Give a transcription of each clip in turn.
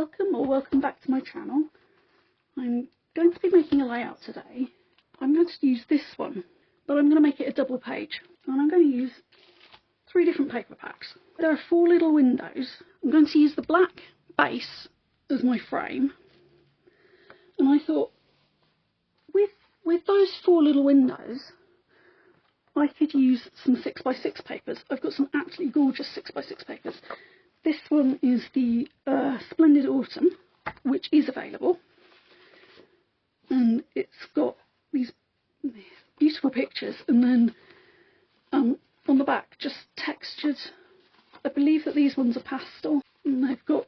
welcome or welcome back to my channel. I'm going to be making a layout today. I'm going to use this one, but I'm going to make it a double page, and I'm going to use 3 different paper packs. There are 4 little windows. I'm going to use the black base as my frame, and I thought with those 4 little windows I could use some 6x6 papers. I've got some absolutely gorgeous 6x6 papers. This one is the Splendid Autumn, which is available, and it's got these beautiful pictures, and then on the back just textured. I believe that these ones are pastel, and they've got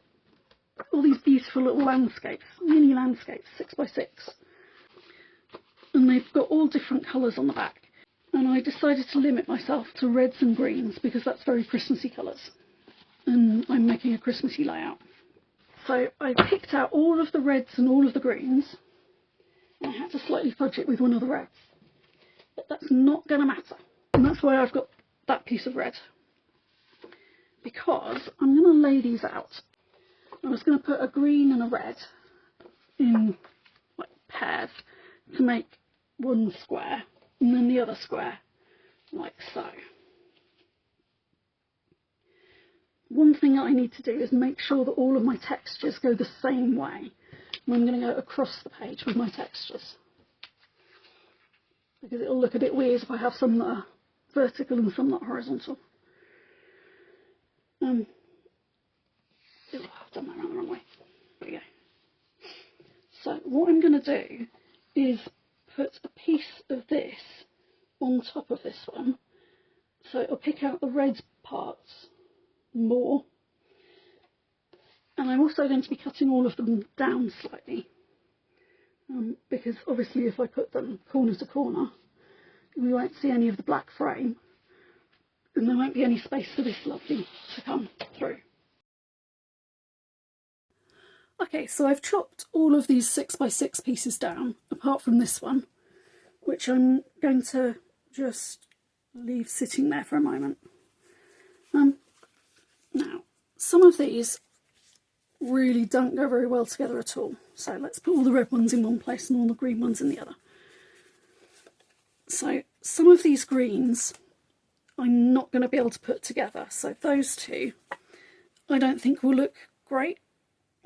all these beautiful little landscapes, mini landscapes, 6x6, and they've got all different colours on the back. And I decided to limit myself to reds and greens because that's very Christmassy colours, and I'm making a Christmassy layout. So I picked out all of the reds and all of the greens, and I had to slightly fudge it with one of the reds, but that's not going to matter, and that's why I've got that piece of red, because I'm going to lay these out. I was going to put a green and a red in like pairs to make one square, and then the other square like so. One thing I need to do is make sure that all of my textures go the same way, and I'm going to go across the page with my textures, because it'll look a bit weird if I have some that are vertical and some that are horizontal. I've done that around the wrong way. There we go. So what I'm going to do is put a piece of this on top of this one, so it'll pick out the red parts more, and I'm also going to be cutting all of them down slightly, because obviously if I put them corner to corner we won't see any of the black frame, and there won't be any space for this lovely to come through. Okay, so I've chopped all of these 6x6 pieces down, apart from this one, which I'm going to just leave sitting there for a moment. Now, some of these really don't go very well together at all, so let's put all the red ones in one place and all the green ones in the other. So some of these greens I'm not going to be able to put together, so those 2 I don't think will look great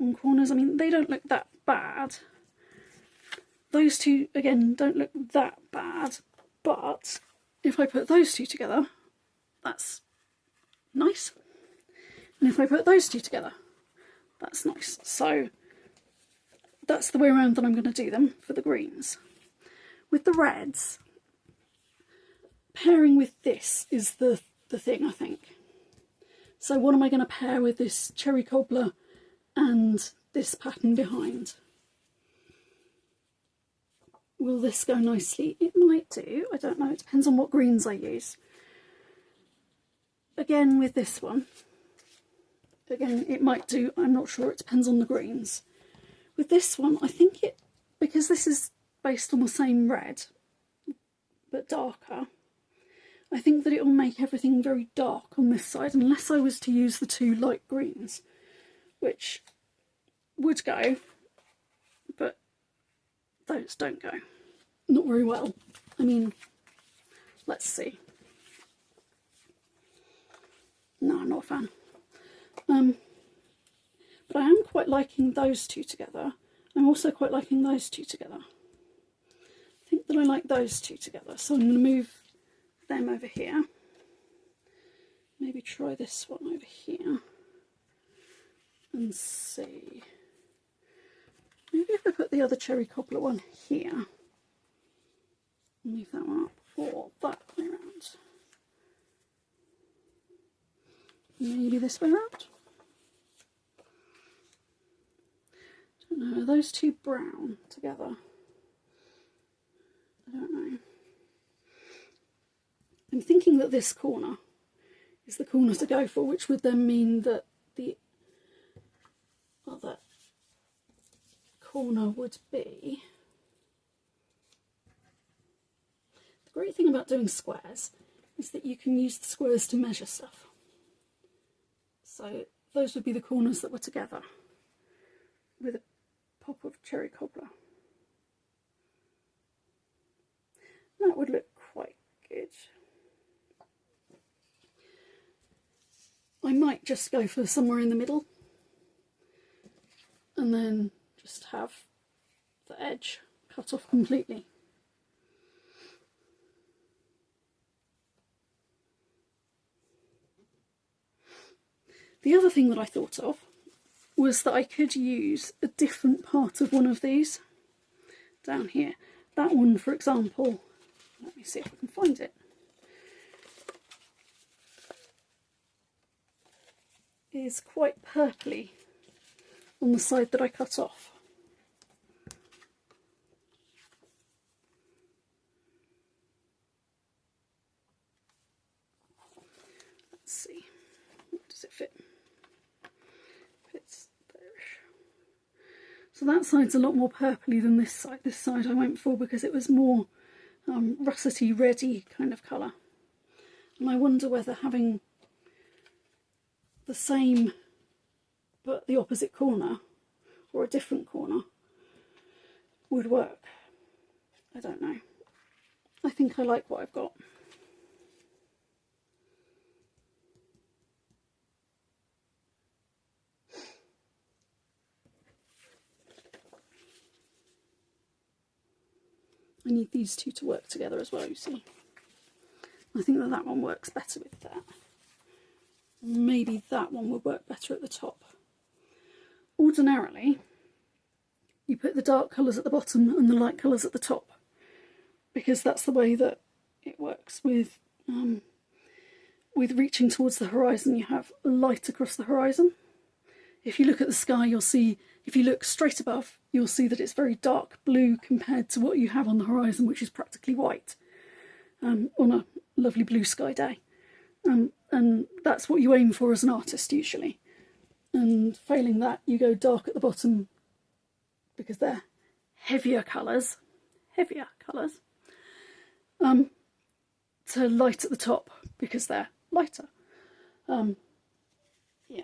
on corners. I mean, they don't look that bad. Those 2 again don't look that bad, but if I put those 2 together, that's nice, and if I put those 2 together, that's nice. So that's the way around that I'm going to do them for the greens. With the reds, pairing with this is the thing, I think. So what am I going to pair with this cherry cobbler and this pattern behind? Will this go nicely? It might do, I don't know, it depends on what greens I use. Again with this one, again it might do, I'm not sure, it depends on the greens. With this one, I think it, because this is based on the same red but darker, I think that it will make everything very dark on this side, unless I was to use the 2 light greens, which would go, but those don't go. Not very well. I mean, let's see. No, I'm not a fan. But I am quite liking those 2 together. I'm also quite liking those 2 together. I think that I like those 2 together, so I'm going to move them over here. Maybe try this one over here and see. Maybe if I put the other cherry cobbler one here, move that one up, or that way around. Maybe this way around. Don't know, are those 2 brown together? I don't know. I'm thinking that this corner is the corner to go for, which would then mean that the other corner would be... The great thing about doing squares is that you can use the squares to measure stuff. So those would be the corners that were together. with a pop of cherry cobbler. That would look quite good. I might just go for somewhere in the middle and then just have the edge cut off completely. The other thing that I thought of was that I could use a different part of one of these down here. That one, for example, let me see if I can find it, is quite purpley on the side that I cut off. Let's see, what does it fit? Fits there-ish. So that side's a lot more purpley than this side. This side I went for because it was more russety, reddy kind of colour. And I wonder whether having the same but the opposite corner or a different corner would work. I don't know. I think I like what I've got. I need these two to work together as well, you see. I think that that one works better with that. Maybe that one would work better at the top. Ordinarily, you put the dark colours at the bottom and the light colours at the top, because that's the way that it works with reaching towards the horizon. You have light across the horizon. If you look at the sky, you'll see, if you look straight above, you'll see that it's very dark blue compared to what you have on the horizon, which is practically white on a lovely blue sky day. And that's what you aim for as an artist usually. And failing that, you go dark at the bottom because they're heavier colours, to light at the top because they're lighter. Yeah.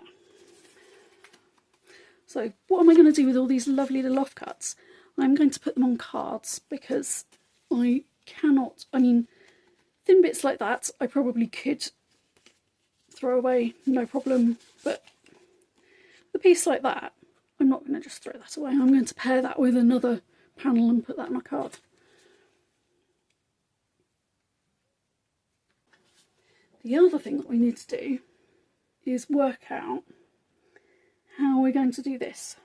So what am I going to do with all these lovely little offcuts? I'm going to put them on cards because I cannot, I mean, thin bits like that I probably could throw away, no problem, but the piece like that, I'm not going to just throw that away. I'm going to pair that with another panel and put that on a card. The other thing that we need to do is work out how we're going to do this.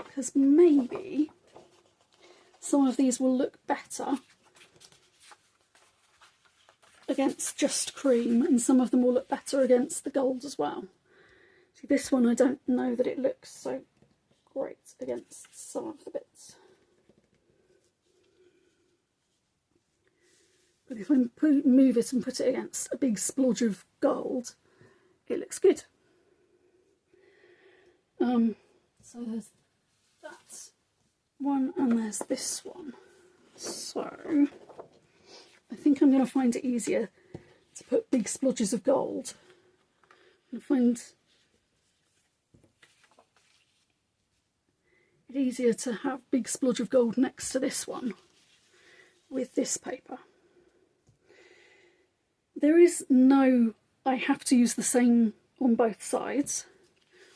Because maybe some of these will look better against just cream and some of them will look better against the gold as well. See, this one I don't know that it looks so great against some of the bits. But if I move it and put it against a big splodge of gold, it looks good. So there's that one and there's this one. So I think I'm going to find it easier to put big splodges of gold. I find it easier to have big splodge of gold next to this one with this paper. There is no, I have to use the same on both sides.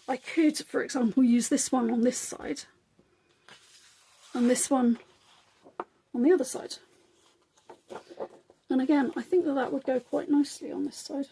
I could, for example, use this one on this side and this one on the other side. And again, I think that that would go quite nicely on this side.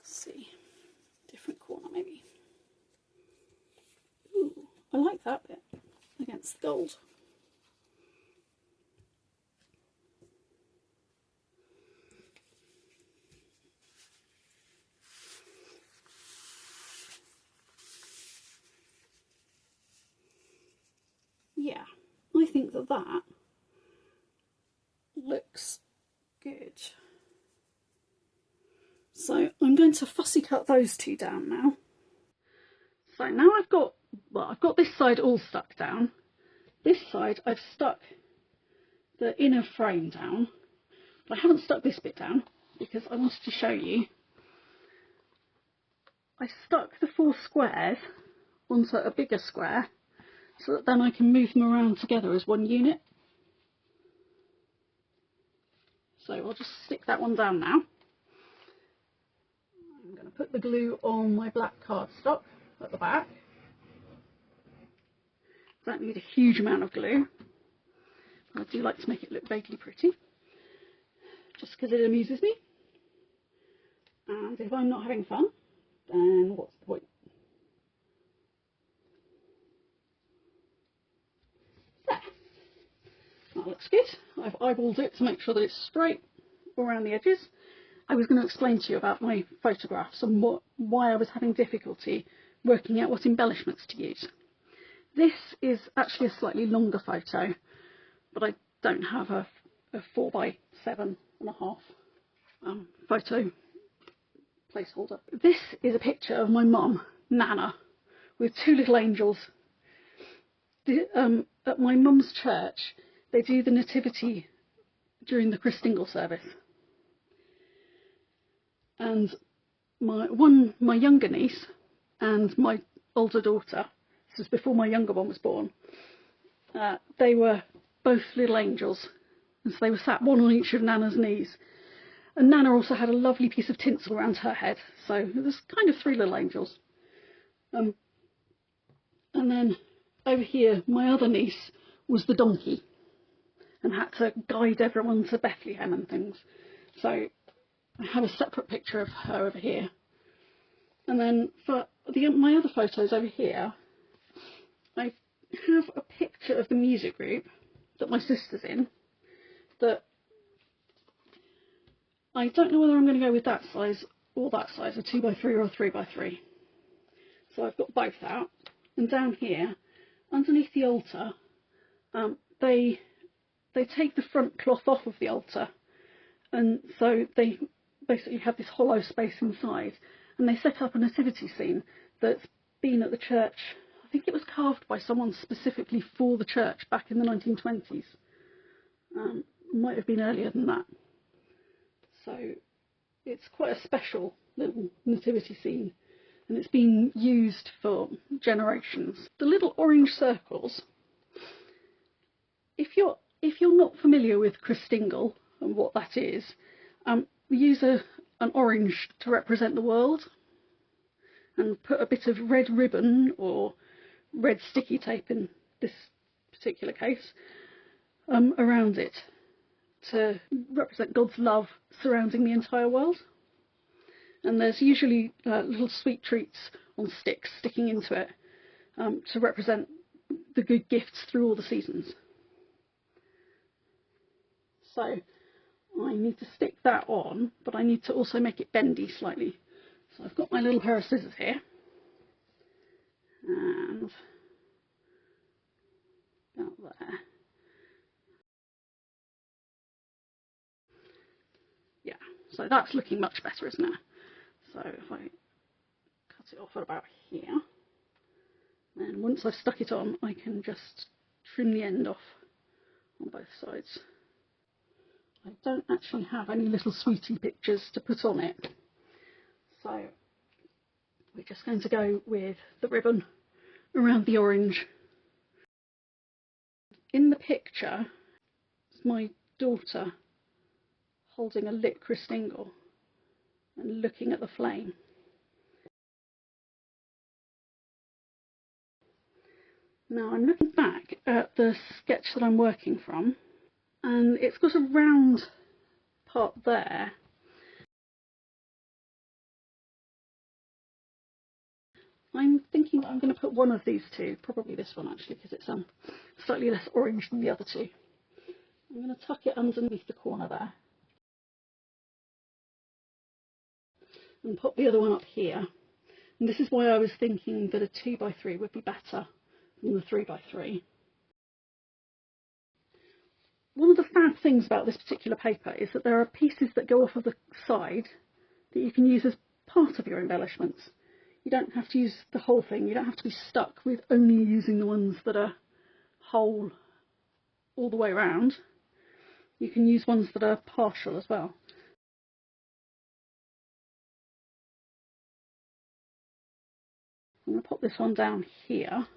See, different corner maybe. Ooh, I like that bit against the gold. Yeah, I think that that looks going to fussy cut those two down now. So now I've got this side all stuck down. This side I've stuck the inner frame down, but I haven't stuck this bit down because I wanted to show you. I stuck the 4 squares onto a bigger square so that then I can move them around together as one unit. So I'll just stick that one down now. I'm going to put the glue on my black cardstock at the back. Don't need a huge amount of glue. I do like to make it look vaguely pretty, just because it amuses me. And if I'm not having fun, then what's the point? There. That looks good. I've eyeballed it to make sure that it's straight around the edges. I was going to explain to you about my photographs and why I was having difficulty working out what embellishments to use. This is actually a slightly longer photo, but I don't have a 4x7.5 photo placeholder. This is a picture of my mum, Nana, with 2 little angels. At my mum's church, they do the nativity during the Christingle service. And my younger niece and my older daughter, this was before my younger one was born, they were both little angels, and so they were sat one on each of Nana's knees. And Nana also had a lovely piece of tinsel around her head, so it was kind of 3 little angels. And then over here, my other niece was the donkey and had to guide everyone to Bethlehem and things. So I have a separate picture of her over here. And then for my other photos over here, I have a picture of the music group that my sister's in, that I don't know whether I'm going to go with that size or that size, a 2x3 or a 3x3. So I've got both out. And down here, underneath the altar, they take the front cloth off of the altar, and so they basically have this hollow space inside, and they set up a nativity scene that's been at the church. I think it was carved by someone specifically for the church back in the 1920s. Might have been earlier than that. So it's quite a special little nativity scene, and it's been used for generations. The little orange circles, if you're not familiar with Christingle and what that is, we use an orange to represent the world, and put a bit of red ribbon or red sticky tape in this particular case around it to represent God's love surrounding the entire world. And there's usually little sweet treats on sticks sticking into it to represent the good gifts through all the seasons. So I need to stick that on, but I need to also make it bendy slightly. So I've got my little pair of scissors here, and about there. Yeah, so that's looking much better, isn't it? So if I cut it off at about here, then once I've stuck it on, I can just trim the end off on both sides. I don't actually have any little sweetie pictures to put on it, so we're just going to go with the ribbon around the orange. In the picture, it's my daughter holding a lit Christingle and looking at the flame. Now I'm looking back at the sketch that I'm working from, and it's got a round part there. I'm thinking I'm going to put one of these two, probably this one actually, because it's slightly less orange than the other two. I'm going to tuck it underneath the corner there and pop the other one up here. And this is why I was thinking that a 2x3 would be better than the 3x3. One of the fab things about this particular paper is that there are pieces that go off of the side that you can use as part of your embellishments. You don't have to use the whole thing. You don't have to be stuck with only using the ones that are whole all the way around. You can use ones that are partial as well. I'm going to pop this one down here.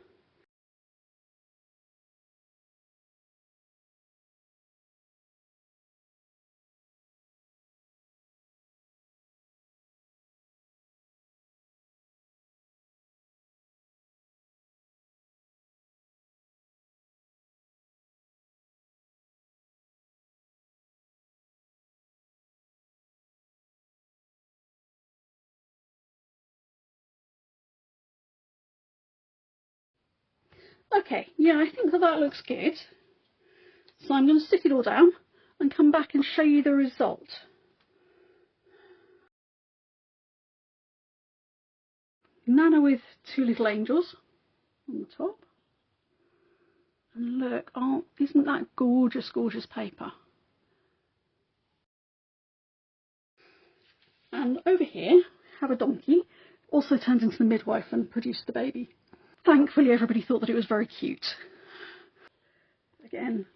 Okay, yeah, I think that looks good. So I'm going to stick it all down and come back and show you the result. Nana with two little angels on the top. And look, oh, isn't that gorgeous, gorgeous paper? And over here, have a donkey, also turned into the midwife and produced the baby. Thankfully, everybody thought that it was very cute. Again,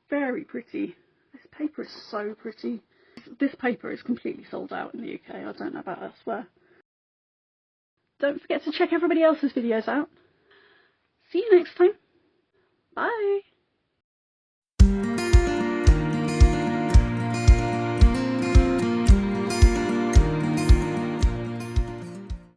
very pretty. This paper is so pretty. This paper is completely sold out in the UK. I don't know about elsewhere. Don't forget to check everybody else's videos out. See you next time. Bye.